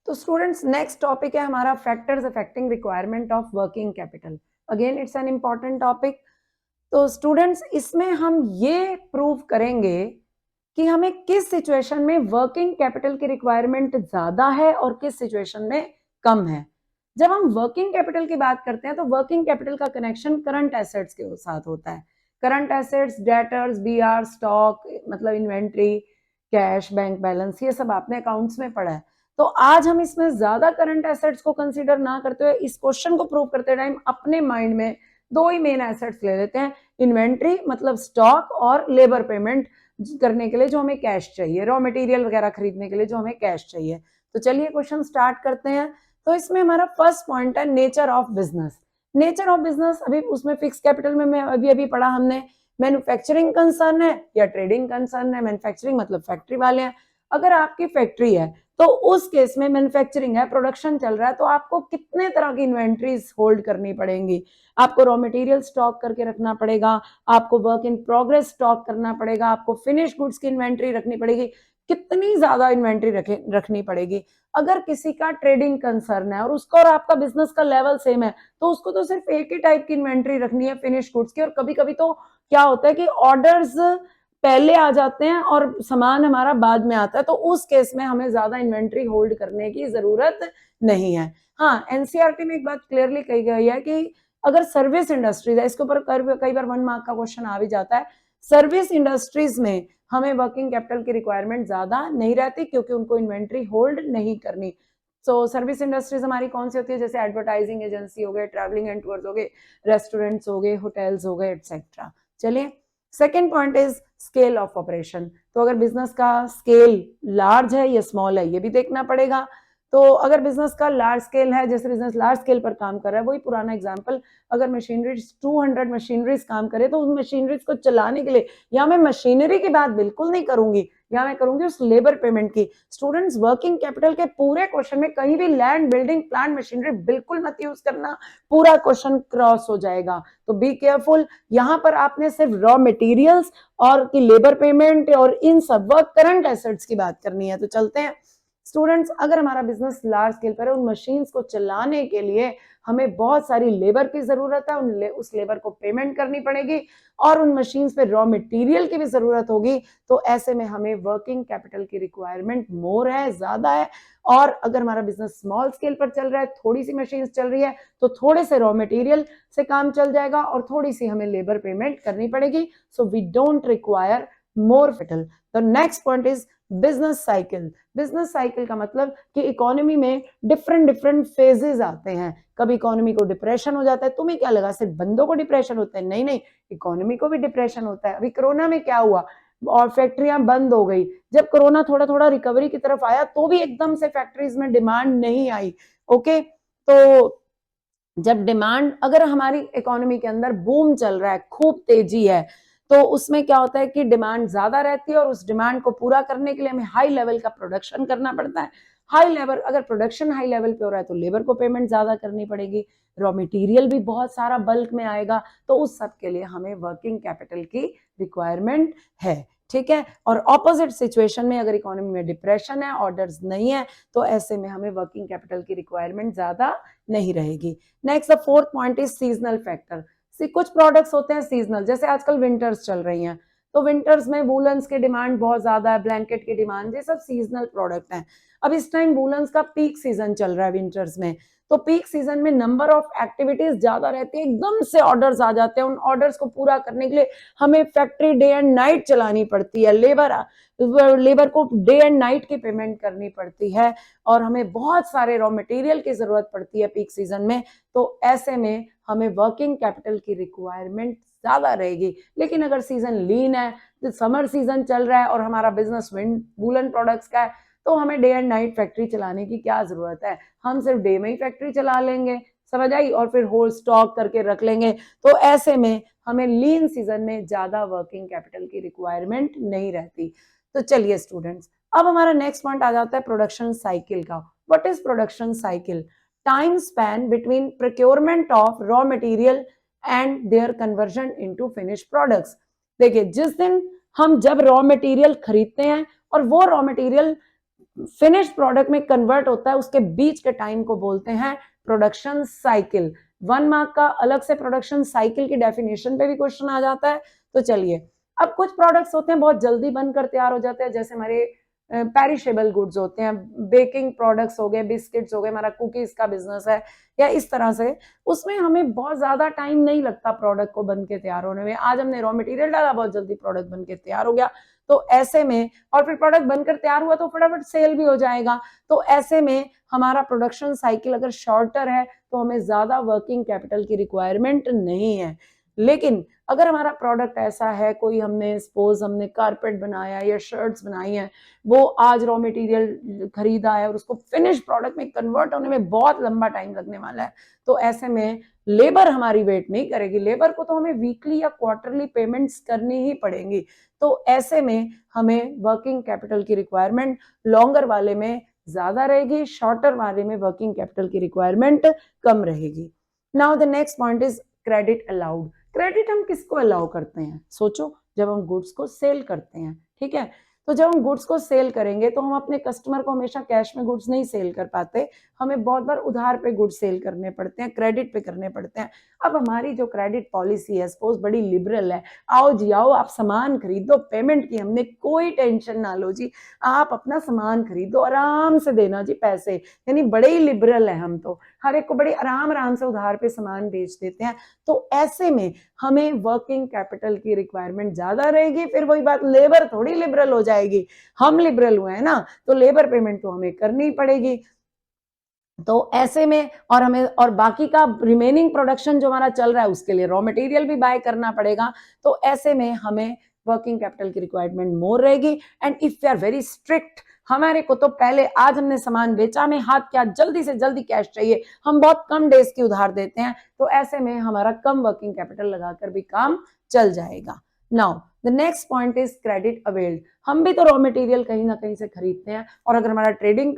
तो students next topic है हमारा factors affecting requirement of working capital. Again it's an important topic. तो students इसमें हम ये प्रूव करेंगे कि हमें किस सिचुएशन में वर्किंग कैपिटल की रिक्वायरमेंट ज्यादा है और किस सिचुएशन में कम है। जब हम वर्किंग कैपिटल की बात करते हैं तो वर्किंग कैपिटल का कनेक्शन करंट एसेट्स के साथ होता है। Current assets, debtors, BR, stock मतलब इन्वेंट्री, कैश, बैंक बैलेंस, ये सब आपने अकाउंट्स में पढ़ा है। तो आज हम इसमें ज्यादा करंट एसेट्स को कंसीडर ना करते हुए इस क्वेश्चन को प्रूव करते टाइम अपने माइंड में दो ही मेन एसेट्स ले लेते हैं। इन्वेंट्री मतलब स्टॉक और लेबर पेमेंट करने के लिए जो हमें कैश चाहिए, रॉ मटेरियल वगैरह खरीदने के लिए जो हमें कैश चाहिए। तो चलिए क्वेश्चन स्टार्ट करते हैं। तो इसमें हमारा फर्स्ट पॉइंट है nature of business. Nature of business अभी उसमें फिक्स कैपिटल में अभी पढ़ा हमने। मैन्युफैक्चरिंग कंसर्न है या ट्रेडिंग कंसर्न है। मैन्युफैक्चरिंग मतलब फैक्ट्री वाले हैं। अगर आपकी फैक्ट्री है तो उस केस में मैन्युफैक्चरिंग है, प्रोडक्शन चल रहा है, तो आपको कितने तरह की इन्वेंट्रीज होल्ड करनी पड़ेंगी। आपको रॉ मटेरियल स्टॉक करके रखना पड़ेगा, आपको वर्क इन प्रोग्रेस स्टॉक करना पड़ेगा, आपको फिनिश गुड्स की इन्वेंट्री रखनी पड़ेगी। कितनी ज्यादा इन्वेंट्री रखनी पड़ेगी। अगर किसी का ट्रेडिंग कंसर्न है और उसका और आपका बिजनेस का लेवल सेम है तो उसको तो सिर्फ एक ही टाइप की इन्वेंट्री रखनी है, फिनिश गुड्स की। और कभी कभी तो क्या होता है कि ऑर्डर्स पहले आ जाते हैं और सामान हमारा बाद में आता है, तो उस केस में हमें ज्यादा इन्वेंट्री होल्ड करने की जरूरत नहीं है। हाँ, एनसीईआरटी में एक बात क्लियरली कही गई है कि अगर सर्विस इंडस्ट्रीज है, इसके ऊपर कई बार 1 मार्क का क्वेश्चन आ भी जाता है। सर्विस इंडस्ट्रीज में हमें वर्किंग कैपिटल की रिक्वायरमेंट ज्यादा नहीं रहती क्योंकि उनको इन्वेंट्री होल्ड नहीं करनी। तो सर्विस इंडस्ट्रीज हमारी कौन सी होती है, जैसे एडवर्टाइजिंग एजेंसी हो गए, ट्रैवलिंग एंड टूर्स हो गए, रेस्टोरेंट्स हो गए, होटल्स हो गए, एटसेट्रा। चलिए, second point is scale of operation. तो अगर बिजनेस का स्केल लार्ज है या स्मॉल है ये भी देखना पड़ेगा। तो अगर बिजनेस का लार्ज स्केल है, जैसे बिजनेस लार्ज स्केल पर काम कर रहा है, वही पुराना एग्जांपल, अगर मशीनरी 200 मशीनरीज काम करे तो उन मशीनरीज को चलाने के लिए, या मैं मशीनरी की बात बिल्कुल नहीं करूंगी, या मैं करूंगी उस लेबर पेमेंट की। स्टूडेंट्स वर्किंग कैपिटल के पूरे क्वेश्चन में कहीं भी लैंड, बिल्डिंग, प्लांट, मशीनरी बिल्कुल मत यूज करना, पूरा क्वेश्चन क्रॉस हो जाएगा। तो बी केयरफुल। यहां पर आपने सिर्फ रॉ मटेरियल्स और की लेबर पेमेंट और इन सब वर्क करंट एसेट्स की बात करनी है। तो चलते हैं स्टूडेंट्स, अगर हमारा बिजनेस लार्ज स्केल पर है, उन मशीन्स को चलाने के लिए हमें बहुत सारी लेबर की जरूरत है, उस लेबर को पेमेंट करनी पड़ेगी और उन मशीन्स पे रॉ मटेरियल की भी जरूरत होगी। तो ऐसे में हमें वर्किंग कैपिटल की रिक्वायरमेंट मोर है, ज्यादा है। और अगर हमारा बिजनेस स्मॉल स्केल पर चल रहा है, थोड़ी सी मशीन्स चल रही है, तो थोड़े से रॉ मटेरियल से काम चल जाएगा और थोड़ी सी हमें लेबर पेमेंट करनी पड़ेगी। So we don't require more capital. The next point is business cycle. Business cycle का मतलब कि इकोनॉमी में डिफरेंट डिफरेंट फेजेस आते हैं। कभी इकोनॉमी को डिप्रेशन हो जाता है। तुम्हें क्या लगा सिर्फ बंदों को डिप्रेशन होता है? नहीं नहीं, इकोनॉमी को भी डिप्रेशन होता है। अभी कोरोना में क्या हुआ, और फैक्ट्रियां बंद हो गई। जब कोरोना थोड़ा थोड़ा रिकवरी की तरफ आया तो भी एकदम से फैक्ट्रीज में डिमांड नहीं आई। ओके, तो जब डिमांड, अगर हमारी इकोनॉमी के अंदर बूम चल रहा है, खूब तेजी है, तो उसमें क्या होता है कि डिमांड ज्यादा रहती है और उस डिमांड को पूरा करने के लिए हमें हाई लेवल का प्रोडक्शन करना पड़ता है। हाई लेवल, अगर प्रोडक्शन हाई लेवल पे हो रहा है तो लेबर को पेमेंट ज्यादा करनी पड़ेगी, रॉ मटेरियल भी बहुत सारा बल्क में आएगा। तो उस सब के लिए हमें वर्किंग कैपिटल की रिक्वायरमेंट है। ठीक है, और ऑपोजिट सिचुएशन में अगर इकोनॉमी में डिप्रेशन है, ऑर्डर्स नहीं है, तो ऐसे में हमें वर्किंग कैपिटल की रिक्वायरमेंट ज्यादा नहीं रहेगी। Next the fourth point is seasonal factor. कुछ प्रोडक्ट्स होते हैं सीजनल, जैसे आजकल विंटर्स चल रही हैं, तो विंटर्स में वूलन्स की डिमांड बहुत ज्यादा है, ब्लैंकेट की डिमांड, ये सब सीजनल प्रोडक्ट हैं। अब इस टाइम वूलन्स का पीक सीजन चल रहा है विंटर्स में, तो पीक सीजन में नंबर ऑफ एक्टिविटीज ज्यादा रहती है, एकदम से ऑर्डर्स आ जाते हैं। उन ऑर्डर्स को पूरा करने के लिए हमें फैक्ट्री डे एंड नाइट चलानी पड़ती है, लेबर को डे एंड नाइट की पेमेंट करनी पड़ती है और हमें बहुत सारे रॉ मटेरियल की जरूरत पड़ती है पीक सीजन में। तो ऐसे में हमें वर्किंग कैपिटल की रिक्वायरमेंट ज्यादा रहेगी। लेकिन अगर सीजन लीन है, तो समर सीजन चल रहा है और हमारा बिजनेस वूलन प्रोडक्ट्स का है, तो हमें डे एंड नाइट फैक्ट्री चलाने की क्या जरूरत है, हम सिर्फ डे में ही फैक्ट्री चला लेंगे, समझ आई, और फिर होल स्टॉक करके रख लेंगे। तो ऐसे में हमें लीन सीजन में ज्यादा वर्किंग कैपिटल की रिक्वायरमेंट नहीं रहती। तो चलिए स्टूडेंट्स, अब हमारा नेक्स्ट पॉइंट आ जाता है प्रोडक्शन साइकिल का। What is production cycle? Time span between procurement of raw material and their conversion into finish products. देखिए, जिस दिन हम जब रॉ मटेरियल खरीदते हैं और वो रॉ मटेरियल फिनिश प्रोडक्ट में कन्वर्ट होता है उसके बीच के टाइम को बोलते हैं प्रोडक्शन साइकिल। 1 मार्क का अलग से प्रोडक्शन साइकिल की डेफिनेशन पे भी क्वेश्चन आ जाता है। तो चलिए, अब कुछ प्रोडक्ट्स होते हैं बहुत जल्दी बनकर तैयार हो जाते हैं, जैसे हमारे पेरिशेबल गुड्स होते हैं, बेकिंग प्रोडक्ट्स हो गए, बिस्किट्स हो गए, हमारा कुकीज का बिजनेस है या इस तरह से, उसमें हमें बहुत ज्यादा टाइम नहीं लगता प्रोडक्ट को बन के तैयार होने में। आज हमने रॉ मटेरियल डाला, बहुत जल्दी प्रोडक्ट बन के तैयार हो गया। तो ऐसे में, और फिर प्रोडक्ट बनकर तैयार हुआ तो फटाफट सेल भी हो जाएगा। तो ऐसे में हमारा प्रोडक्शन साइकिल अगर शॉर्टर है तो हमें ज्यादा वर्किंग कैपिटल की रिक्वायरमेंट नहीं है। लेकिन अगर हमारा प्रोडक्ट ऐसा है, कोई हमने सपोज हमने कारपेट बनाया या शर्ट्स बनाई हैं, वो आज रॉ मटेरियल खरीदा है और उसको फिनिश प्रोडक्ट में कन्वर्ट होने में बहुत लंबा टाइम लगने वाला है, तो ऐसे में लेबर हमारी वेट नहीं करेगी। लेबर को तो हमें वीकली या क्वार्टरली पेमेंट्स करनी ही पड़ेंगी। तो ऐसे में हमें वर्किंग कैपिटल की रिक्वायरमेंट लॉन्गर वाले में ज्यादा रहेगी, शॉर्टर वाले में वर्किंग कैपिटल की रिक्वायरमेंट कम रहेगी। Now the next point is credit allowed. Credit हम किसको अलाउ करते हैं? सोचो, जब हम गुड्स को सेल करते हैं, ठीक है, तो जब हम गुड्स को सेल करेंगे तो हम अपने कस्टमर को हमेशा कैश में गुड्स नहीं सेल कर पाते, हमें बहुत बार उधार पे गुड्स सेल करने पड़ते हैं, क्रेडिट पे करने पड़ते हैं। अब हमारी जो क्रेडिट पॉलिसी है सपोज बड़ी लिबरल है, आओ जी आओ, आप सामान खरीदो, पेमेंट की हमने कोई टेंशन ना लो जी, आप अपना सामान खरीदो, आराम से देना जी पैसे, यानी बड़े ही लिबरल है हम, तो हर एक को बड़े आराम आराम से उधार पे सामान बेच देते हैं। तो ऐसे में हमें वर्किंग कैपिटल की रिक्वायरमेंट ज्यादा रहेगी। फिर वही बात, लेबर थोड़ी लिबरल हो जाएगी, हम लिबरल हुए हैं ना, तो लेबर पेमेंट तो हमें करनी पड़ेगी। तो ऐसे में, और हमें और बाकी का रिमेनिंग प्रोडक्शन जो हमारा चल रहा है उसके लिए रॉ मटेरियल भी बाय करना पड़ेगा। तो ऐसे में हमें वर्किंग कैपिटल की रिक्वायरमेंट मोर रहेगी। And if you are very strict, हमारे को तो पहले आज हमने सामान बेचा, हमें हाथ क्या जल्दी से जल्दी कैश चाहिए, हम बहुत कम डेज की उधार देते हैं, तो ऐसे में हमारा कम वर्किंग कैपिटल लगाकर भी काम चल जाएगा। Now the next point is credit availed. हम भी तो रॉ मटेरियल कहीं ना कहीं से खरीदते हैं, और अगर हमारा ट्रेडिंग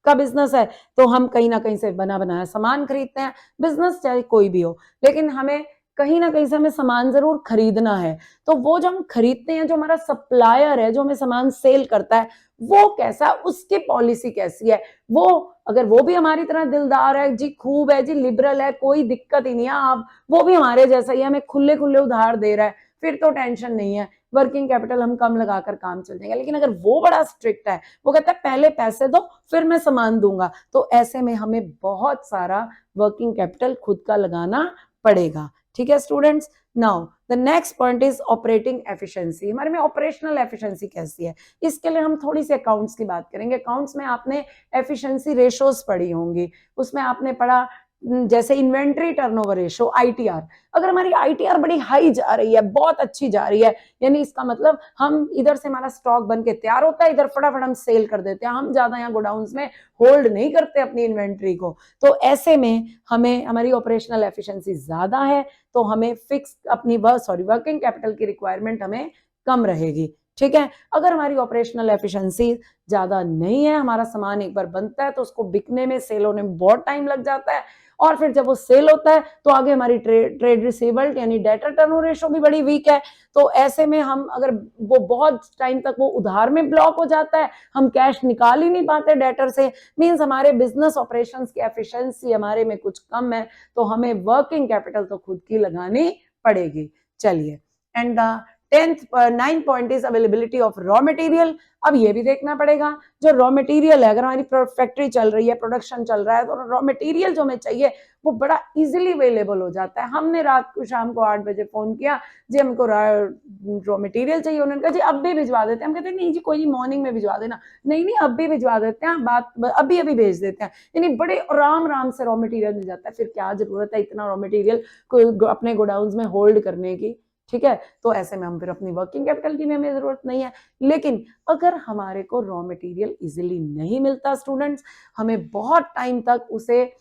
का बिजनेस है तो हम कहीं ना कहीं से बना बनाया सामान खरीदते हैं, बिजनेस चाहे कोई भी हो, लेकिन हमें कहीं ना कहीं से हमें सामान जरूर खरीदना है। तो वो जो हम खरीदते हैं, जो हमारा सप्लायर है जो हमें सामान सेल करता है, वो कैसा, उसकी पॉलिसी कैसी है, वो अगर वो भी हमारी तरह दिलदार है जी, खूब है जी, लिबरल है, कोई दिक्कत ही नहीं है, आप वो भी हमारे जैसा ही हमें खुले खुले उधार दे रहा है, फिर तो टेंशन नहीं है, वर्किंग कैपिटल हम कम लगाकर काम चल जाएगा। लेकिन अगर वो बड़ा स्ट्रिक्ट है, वो कहता है पहले पैसे दो फिर मैं सामान दूंगा, तो ऐसे में हमें बहुत सारा वर्किंग कैपिटल खुद का लगाना पड़ेगा। ठीक है students. Now the next point is operating efficiency. हमारे में ऑपरेशनल एफिशिएंसी कैसी है, इसके लिए हम थोड़ी सी अकाउंट्स की बात करेंगे। अकाउंट्स में आपने एफिशिएंसी रेशोज पढ़ी होंगी, उसमें आपने पढ़ा जैसे इन्वेंट्री टर्नओवर रेशो, आईटीआर। अगर हमारी आईटीआर बड़ी हाई जा रही है, बहुत अच्छी जा रही है, यानी इसका मतलब हम इधर से हमारा स्टॉक बन के तैयार होता है, इधर फटाफट हम सेल कर देते हैं, हम ज्यादा यहाँ गोडाउन्स में होल्ड नहीं करते अपनी इन्वेंट्री को, तो ऐसे में हमें हमारी ऑपरेशनल एफिशिएंसी ज्यादा है, तो हमें फिक्स अपनी वर्किंग कैपिटल की रिक्वायरमेंट हमें कम रहेगी। ठीक है, अगर हमारी ऑपरेशनल एफिशिएंसी ज्यादा नहीं है, हमारा सामान एक बार बनता है तो उसको बिकने में, सेल होने में बहुत टाइम लग जाता है, और फिर जब वो सेल होता है तो आगे हमारी ट्रेड रिसीवेबल यानी डेटर टर्नओवर रेशो भी बड़ी वीक है। तो ऐसे में हम अगर वो बहुत टाइम तक वो उधार में ब्लॉक हो जाता है, हम कैश निकाल ही नहीं पाते डेटर से, मींस हमारे बिजनेस ऑपरेशंस की एफिशिएंसी हमारे में कुछ कम है, तो हमें वर्किंग कैपिटल तो खुद की लगानी पड़ेगी। चलिए, and the 9th point is availability of raw material. अब ये भी देखना पड़ेगा, जो रॉ मटेरियल है, अगर हमारी फैक्ट्री चल रही है, प्रोडक्शन चल रहा है, तो रॉ मटेरियल जो हमें चाहिए वो बड़ा इजीली अवेलेबल हो जाता है। हमने रात को शाम को 8 बजे फोन किया जी हमको रॉ मटेरियल चाहिए, उन्होंने कहा जी अब भी भिजवा देते हैं। हम कहते हैं नहीं जी कोई मॉर्निंग में भिजवा देना, नहीं नहीं अब भी भिजवा देते हैं, बात अभी अभी भेज देते हैं, यानी बड़े आराम आराम से रॉ मटेरियल मिल जाता है। फिर क्या जरूरत है इतना रॉ मटेरियल को अपने गोडाउन में होल्ड करने की। ठीक है, तो ऐसे में हम फिर अपनी वर्किंग कैपिटल की भी हमें जरूरत नहीं है। लेकिन अगर हमारे को रॉ मटेरियल इजीली नहीं मिलता स्टूडेंट्स, हमें बहुत टाइम तक उसे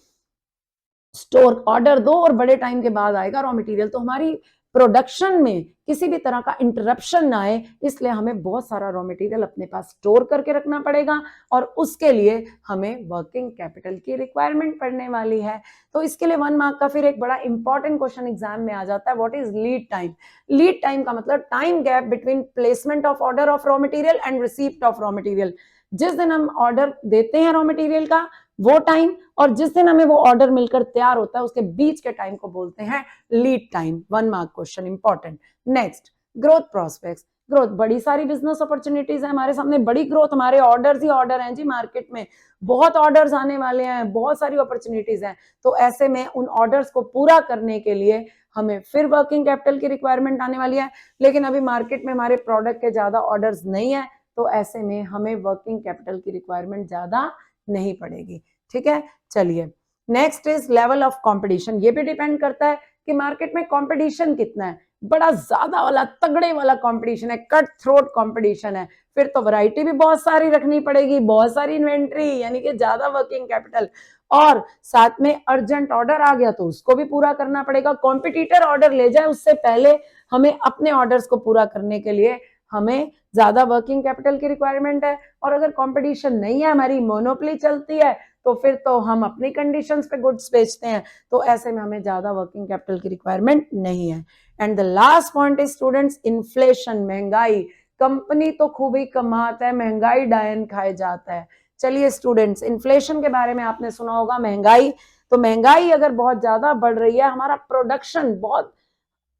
स्टोर ऑर्डर दो और बड़े टाइम के बाद आएगा रॉ मटेरियल, तो हमारी प्रोडक्शन में किसी भी तरह का इंटरप्शन ना आए, इसलिए हमें बहुत सारा रॉ मटेरियल अपने पास स्टोर करके रखना पड़ेगा, और उसके लिए हमें वर्किंग कैपिटल की रिक्वायरमेंट पड़ने वाली है। तो इसके लिए 1 मार्क का फिर एक बड़ा इंपॉर्टेंट क्वेश्चन एग्जाम में आ जाता है, what is lead time. Lead time का मतलब time gap between placement of order of raw material and receipt of raw material. जिस दिन हम ऑर्डर देते हैं रॉ मटेरियल का वो टाइम, और जिस दिन हमें वो ऑर्डर मिलकर तैयार होता है उसके बीच के टाइम को बोलते हैं lead time. 1 mark question, important. Next, growth prospects. Growth, बड़ी सारी बिजनेस अपॉर्चुनिटीज है हमारे सामने, बड़ी ग्रोथ, हमारे ऑर्डर्स ही ऑर्डर हैं जी, मार्केट में बहुत ऑर्डर्स आने वाले हैं, बहुत सारी अपॉर्चुनिटीज हैं। तो ऐसे में उन ऑर्डर्स को पूरा करने के लिए हमें फिर वर्किंग कैपिटल की रिक्वायरमेंट आने वाली है, लेकिन अभी मार्केट में हमारे प्रोडक्ट के ज्यादा ऑर्डर्स नहीं है, तो ऐसे में हमें वर्किंग कैपिटल की रिक्वायरमेंट ज्यादा नहीं पड़ेगी। ठीक है, चलिए next is level of competition. ये भी डिपेंड करता है कि मार्केट में कंपटीशन कितना है, बड़ा ज्यादा वाला तगड़े वाला कंपटीशन है, कट थ्रोट कंपटीशन है, फिर तो वैरायटी भी बहुत सारी रखनी पड़ेगी, बहुत सारी इन्वेंट्री, यानी कि ज्यादा वर्किंग कैपिटल, और साथ में अर्जेंट ऑर्डर आ गया तो उसको भी पूरा करना पड़ेगा। कॉम्पिटिटर ऑर्डर ले जाए उससे पहले हमें अपने ऑर्डर्स को पूरा करने के लिए हमें ज्यादा वर्किंग कैपिटल की रिक्वायरमेंट है, और अगर कंपटीशन नहीं है, हमारी मोनोपोली चलती है, तो फिर तो हम अपनी कंडीशंस पे गुड्स बेचते हैं, तो ऐसे में हमें ज्यादा वर्किंग कैपिटल की रिक्वायरमेंट नहीं है। And the last point is students, inflation, महंगाई। कंपनी तो खूब ही कमाता है, महंगाई डायन खाए जाता है। चलिए स्टूडेंट्स, इन्फ्लेशन के बारे में आपने सुना होगा, महंगाई। तो महंगाई अगर बहुत ज्यादा बढ़ रही है, हमारा प्रोडक्शन बहुत,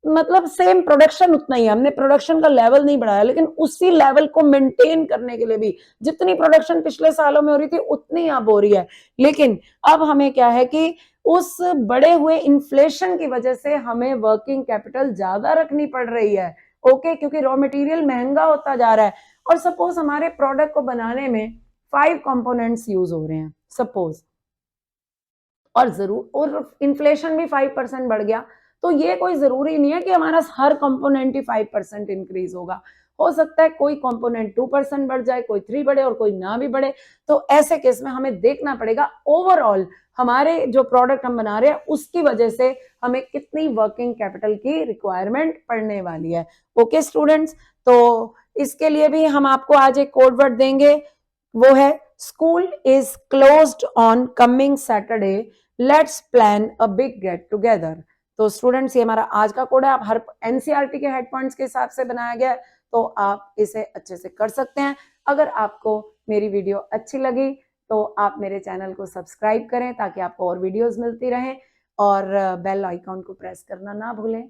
मतलब सेम प्रोडक्शन उतना ही है, हमने प्रोडक्शन का लेवल नहीं बढ़ाया, लेकिन उसी लेवल को मेंटेन करने के लिए भी जितनी प्रोडक्शन पिछले सालों में हो रही थी उतनी अब हो रही है, लेकिन अब हमें क्या है कि उस बढ़े हुए इन्फ्लेशन की वजह से हमें वर्किंग कैपिटल ज्यादा रखनी पड़ रही है। ओके, क्योंकि रॉ मटेरियल महंगा होता जा रहा है, और सपोज हमारे प्रोडक्ट को बनाने में 5 कंपोनेंट्स यूज हो रहे हैं सपोज, और जरूर और इन्फ्लेशन भी 5% बढ़ गया, तो ये कोई जरूरी नहीं है कि हमारा हर कंपोनेंट ही 5% इंक्रीज होगा। हो सकता है कोई कंपोनेंट 2% बढ़ जाए, कोई 3 बढ़े और कोई ना भी बढ़े। तो ऐसे केस में हमें देखना पड़ेगा ओवरऑल हमारे जो प्रोडक्ट हम बना रहे हैं उसकी वजह से हमें कितनी वर्किंग कैपिटल की रिक्वायरमेंट पड़ने वाली है। ओके स्टूडेंट्स, तो इसके लिए भी हम आपको आज एक कोड वर्ड देंगे, वो है school is closed on coming Saturday, let's plan a big get together. तो स्टूडेंट्स, ये हमारा आज का कोड है, आप हर एनसीईआरटी के हेड पॉइंट्स के हिसाब से बनाया गया है, तो आप इसे अच्छे से कर सकते हैं। अगर आपको मेरी वीडियो अच्छी लगी तो आप मेरे चैनल को सब्सक्राइब करें ताकि आपको और वीडियोस मिलती रहें, और बेल आइकॉन को प्रेस करना ना भूलें।